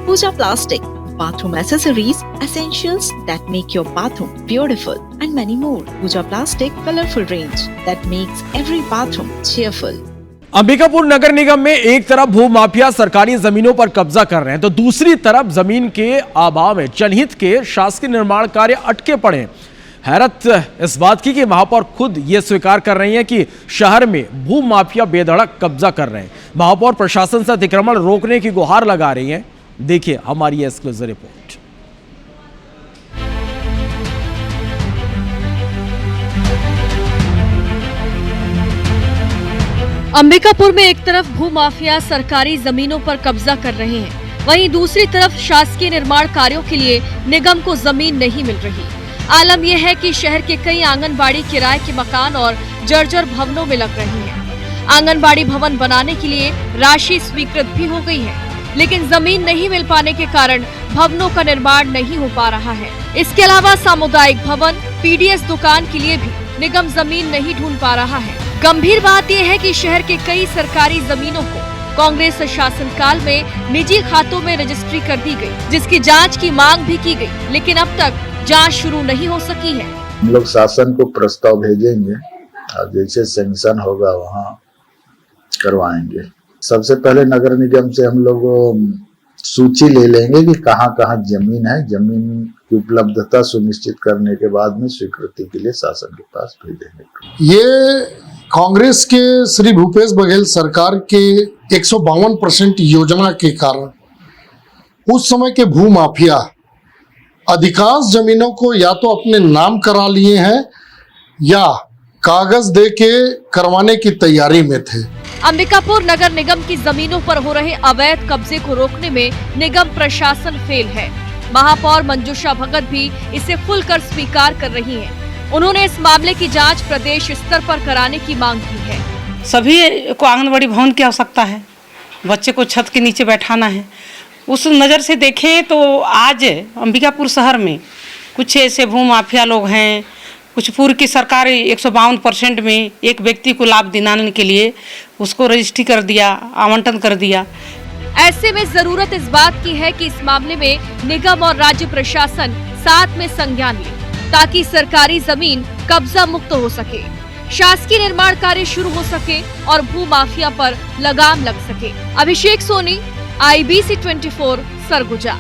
Pooja Plastic, bathroom accessories, essentials that make your bathroom beautiful, and many more. Pooja Plastic colorful range that makes every bathroom cheerful. Ambikapur नगर निगम में एक तरफ भूमाफिया सरकारी जमीनों पर कब्जा कर रहे हैं तो दूसरी तरफ जमीन के अभाव में जनहित के शासकीय निर्माण कार्य अटके पड़े हैं। हैरत इस बात की कि महापौर खुद ये स्वीकार कर रही हैं कि शहर में भूमाफिया बेधड़क कब्जा कर रहे हैं। महापौर प्रशासन से अतिक्रमण रोकने की गुहार लगा रही हैं। देखिए हमारी एक्सक्लूसिव रिपोर्ट। अंबिकापुर में एक तरफ भूमाफिया सरकारी जमीनों पर कब्जा कर रहे हैं, वहीं दूसरी तरफ शासकीय निर्माण कार्यों के लिए निगम को जमीन नहीं मिल रही। आलम यह है कि शहर के कई आंगनबाड़ी किराए के मकान और जर्जर भवनों में लग रहे हैं। आंगनबाड़ी भवन बनाने के लिए राशि स्वीकृत भी हो गई है, लेकिन जमीन नहीं मिल पाने के कारण भवनों का निर्माण नहीं हो पा रहा है। इसके अलावा सामुदायिक भवन, पीडीएस दुकान के लिए भी निगम जमीन नहीं ढूंढ पा रहा है। गंभीर बात यह है कि शहर के कई सरकारी जमीनों को कांग्रेस शासनकाल में निजी खातों में रजिस्ट्री कर दी गई, जिसकी जांच की मांग भी की गई, लेकिन अब तक जांच शुरू नहीं हो सकी है। हम लोग शासन को प्रस्ताव भेजेंगे और जैसे सैंक्शन होगा वहाँ करवाएंगे। सबसे पहले नगर निगम से हम लोग सूची ले लेंगे कि कहाँ कहाँ जमीन है। जमीन की उपलब्धता सुनिश्चित करने के बाद में स्वीकृति के लिए शासन के पास भेजेंगे। ये कांग्रेस के श्री भूपेश बघेल सरकार के 152% योजना के कारण उस समय के भूमाफिया अधिकांश जमीनों को या तो अपने नाम करा लिए हैं या कागज दे के करवाने की तैयारी में थे। अंबिकापुर नगर निगम की जमीनों पर हो रहे अवैध कब्जे को रोकने में निगम प्रशासन फेल है। महापौर मंजूषा भगत भी इसे खुलकर स्वीकार कर रही हैं। उन्होंने इस मामले की जांच प्रदेश स्तर पर कराने की मांग की है। सभी को आंगनबाड़ी भवन की आवश्यकता है, बच्चे को छत के नीचे बैठाना है। उस नज़र से देखें तो आज अंबिकापुर शहर में कुछ ऐसे भूमाफिया लोग हैं। कुछ पूर्व की सरकार 152% में एक व्यक्ति को लाभ दिलाने के लिए उसको रजिस्ट्री कर दिया, आवंटन कर दिया। ऐसे में जरूरत इस बात की है कि इस मामले में निगम और राज्य प्रशासन साथ में संज्ञान ले, ताकि सरकारी जमीन कब्जा मुक्त हो सके, शासकीय निर्माण कार्य शुरू हो सके और भूमाफिया पर लगाम लग सके। अभिषेक सोनी, IBC 24, सरगुजा।